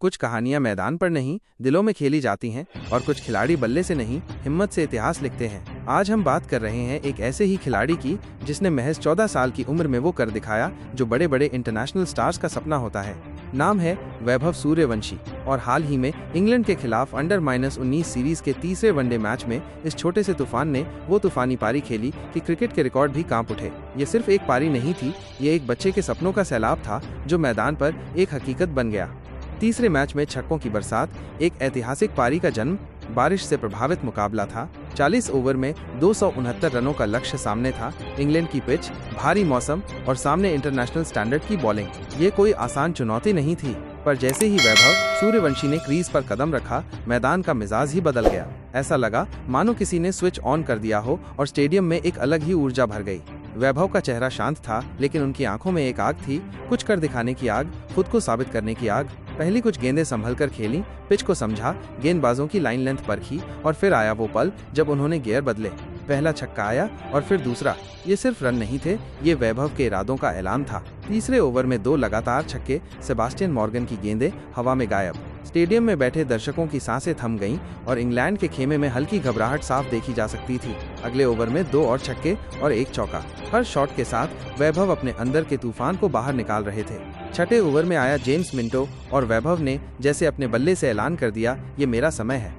कुछ कहानियां मैदान पर नहीं, दिलों में खेली जाती हैं और कुछ खिलाड़ी बल्ले से नहीं, हिम्मत से इतिहास लिखते हैं। आज हम बात कर रहे हैं एक ऐसे ही खिलाड़ी की जिसने महज 14 साल की उम्र में वो कर दिखाया जो बड़े बड़े इंटरनेशनल स्टार्स का सपना होता है। नाम है वैभव सूर्यवंशी और हाल ही में इंग्लैंड के खिलाफ अंडर-19 सीरीज के तीसरे वनडे मैच में इस छोटे से तूफान ने वो तूफानी पारी खेली कि क्रिकेट के रिकॉर्ड भी कांप उठे। ये सिर्फ एक पारी नहीं थी, ये एक बच्चे के सपनों का सैलाब था जो मैदान पर एक हकीकत बन गया। तीसरे मैच में छक्कों की बरसात, एक ऐतिहासिक पारी का जन्म, बारिश से प्रभावित मुकाबला था। 40 ओवर में 269 रनों का लक्ष्य सामने था। इंग्लैंड की पिच, भारी मौसम और सामने इंटरनेशनल स्टैंडर्ड की बॉलिंग। ये कोई आसान चुनौती नहीं थी, पर जैसे ही वैभव सूर्यवंशी ने क्रीज पर कदम रखा, मैदान का मिजाज ही बदल गया। ऐसा लगा मानो किसी ने स्विच ऑन कर दिया हो और स्टेडियम में एक अलग ही ऊर्जा भर गई। वैभव का चेहरा शांत था, लेकिन उनकी आंखों में एक आग थी, कुछ कर दिखाने की आग, खुद को साबित करने की आग। पहली कुछ गेंदें संभल कर खेली, पिच को समझा, गेंदबाजों की लाइन लेंथ परखी और फिर आया वो पल जब उन्होंने गियर बदले। पहला छक्का आया और फिर दूसरा। ये सिर्फ रन नहीं थे, ये वैभव के इरादों का ऐलान था। तीसरे ओवर में 2 लगातार छक्के, सेबास्टियन मॉर्गन की गेंदें हवा में गायब। स्टेडियम में बैठे दर्शकों की सांसें थम गईं और इंग्लैंड के खेमे में हल्की घबराहट साफ देखी जा सकती थी। अगले ओवर में 2 और छक्के और 1 चौका। हर शॉट के साथ वैभव अपने अंदर के तूफान को बाहर निकाल रहे थे। छठे ओवर में आया जेम्स मिंटो और वैभव ने जैसे अपने बल्ले से ऐलान कर दिया, ये मेरा समय है।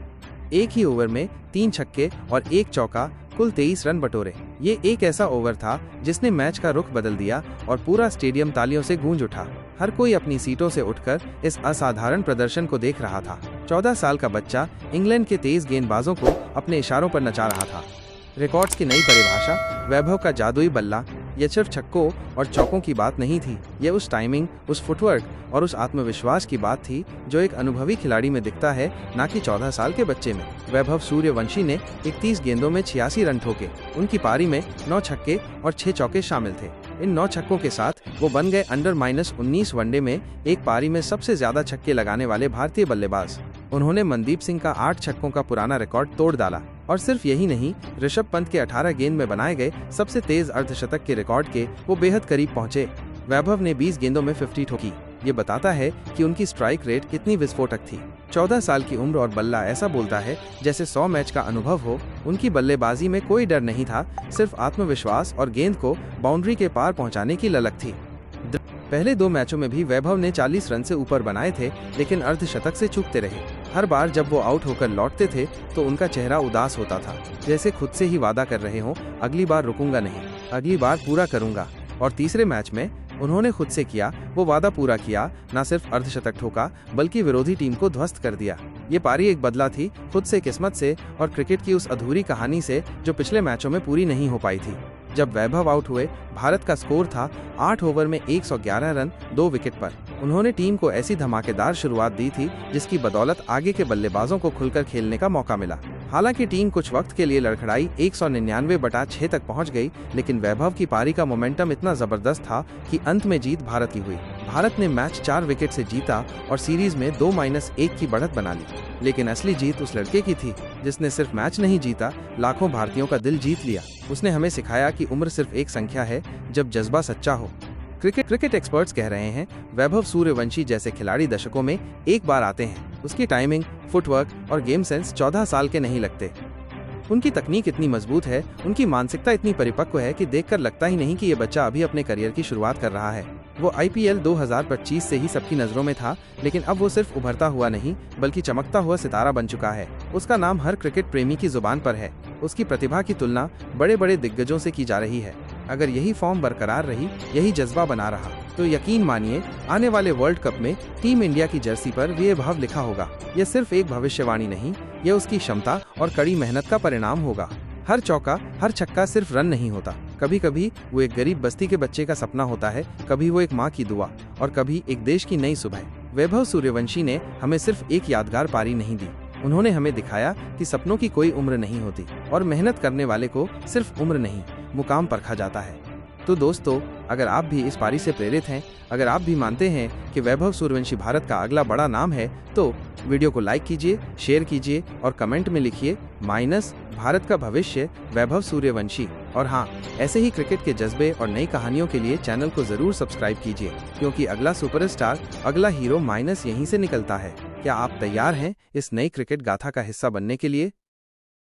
एक ही ओवर में 3 छक्के और 1 चौका, कुल 23 रन बटोरे। ये एक ऐसा ओवर था जिसने मैच का रुख बदल दिया और पूरा स्टेडियम तालियों से गूंज उठा। हर कोई अपनी सीटों से उठकर इस असाधारण प्रदर्शन को देख रहा था। 14 साल का बच्चा इंग्लैंड के तेज गेंदबाजों को अपने इशारों पर नचा रहा था। रिकॉर्ड्स की नई परिभाषा, वैभव का जादुई बल्ला। ये सिर्फ छक्कों और चौकों की बात नहीं थी, ये उस टाइमिंग, उस फुटवर्क और उस आत्मविश्वास की बात थी जो एक अनुभवी खिलाड़ी में दिखता है, ना कि 14 साल के बच्चे में। वैभव सूर्यवंशी ने 31 गेंदों में 86 रन ठोके। उनकी पारी में 9 छक्के और 6 चौके शामिल थे। इन 9 छक्कों के साथ वो बन गए अंडर-19 वनडे में एक पारी में सबसे ज्यादा छक्के लगाने वाले भारतीय बल्लेबाज। उन्होंने मनदीप सिंह का 8 छक्कों का पुराना रिकॉर्ड तोड़ डाला। और सिर्फ यही नहीं, ऋषभ पंत के 18 गेंद में बनाए गए सबसे तेज अर्धशतक के रिकॉर्ड के वो बेहद करीब पहुंचे। वैभव ने 20 गेंदों में 50 ठोकी। ये बताता है कि उनकी स्ट्राइक रेट कितनी विस्फोटक थी। 14 साल की उम्र और बल्ला ऐसा बोलता है जैसे 100 मैच का अनुभव हो। उनकी बल्लेबाजी में कोई डर नहीं था, सिर्फ आत्मविश्वास और गेंद को बाउंड्री के पार पहुंचाने की ललक थी। पहले 2 मैचों में भी वैभव ने 40 रन से ऊपर बनाए थे, लेकिन अर्धशतक से चूकते रहे। हर बार जब वो आउट होकर लौटते थे तो उनका चेहरा उदास होता था, जैसे खुद से ही वादा कर रहे हों, अगली बार रुकूंगा नहीं, अगली बार पूरा करूंगा। और तीसरे मैच में उन्होंने खुद से किया वो वादा पूरा किया, न सिर्फ अर्धशतक ठोका बल्कि विरोधी टीम को ध्वस्त कर दिया। ये पारी एक बदला थी, खुद से, किस्मत से और क्रिकेट की उस अधूरी कहानी से जो पिछले मैचों में पूरी नहीं हो पाई थी। जब वैभव आउट हुए, भारत का स्कोर था 8 ओवर में 111 रन 2 विकेट पर। उन्होंने टीम को ऐसी धमाकेदार शुरुआत दी थी जिसकी बदौलत आगे के बल्लेबाजों को खुलकर खेलने का मौका मिला। हालांकि टीम कुछ वक्त के लिए लड़खड़ाई 199/6 तक पहुंच गई, लेकिन वैभव की पारी का मोमेंटम इतना जबरदस्त था कि अंत में जीत भारत की हुई। भारत ने मैच 4 विकेट से जीता और सीरीज में 2-1 की बढ़त बना ली। लेकिन असली जीत उस लड़के की थी जिसने सिर्फ मैच नहीं जीता, लाखों भारतीयों का दिल जीत लिया। उसने हमें सिखाया कि उम्र सिर्फ एक संख्या है जब जज्बा सच्चा हो। क्रिकेट एक्सपर्ट्स कह रहे हैं वैभव सूर्यवंशी जैसे खिलाड़ी दशकों में एक बार आते हैं। उसकी टाइमिंग, फुटवर्क और गेम सेंस 14 साल के नहीं लगते। उनकी तकनीक इतनी मजबूत है, उनकी मानसिकता इतनी परिपक्व है कि देखकर लगता ही नहीं कि ये बच्चा अभी अपने करियर की शुरुआत कर रहा है। वो IPL 2025 से ही सबकी नजरों में था, लेकिन अब वो सिर्फ उभरता हुआ नहीं बल्कि चमकता हुआ सितारा बन चुका है। उसका नाम हर क्रिकेट प्रेमी की जुबान पर है। उसकी प्रतिभा की तुलना बड़े बड़े दिग्गजों से की जा रही है। अगर यही फॉर्म बरकरार रही, यही जज्बा बना रहा, तो यकीन मानिए आने वाले वर्ल्ड कप में टीम इंडिया की जर्सी पर ये भाव लिखा होगा। यह सिर्फ एक भविष्यवाणी नहीं, यह उसकी क्षमता और कड़ी मेहनत का परिणाम होगा। हर चौका, हर छक्का सिर्फ रन नहीं होता। कभी कभी वो एक गरीब बस्ती के बच्चे का सपना होता है, कभी वो एक माँ की दुआ और कभी एक देश की नई सुबह। वैभव सूर्यवंशी ने हमें सिर्फ एक यादगार पारी नहीं दी, उन्होंने हमें दिखाया कि सपनों की कोई उम्र नहीं होती और मेहनत करने वाले को सिर्फ उम्र नहीं, मुकाम परखा जाता है। तो दोस्तों, अगर आप भी इस पारी से प्रेरित हैं, अगर आप भी मानते हैं कि वैभव सूर्यवंशी भारत का अगला बड़ा नाम है, तो वीडियो को लाइक कीजिए, शेयर कीजिए और कमेंट में लिखिए माइनस भारत का भविष्य वैभव सूर्यवंशी। और हाँ, ऐसे ही क्रिकेट के जज्बे और नई कहानियों के लिए चैनल को जरूर सब्सक्राइब कीजिए, क्योंकि अगला सुपरस्टार, अगला हीरो माइनस यहीं से निकलता है। क्या आप तैयार हैं इस नई क्रिकेट गाथा का हिस्सा बनने के लिए?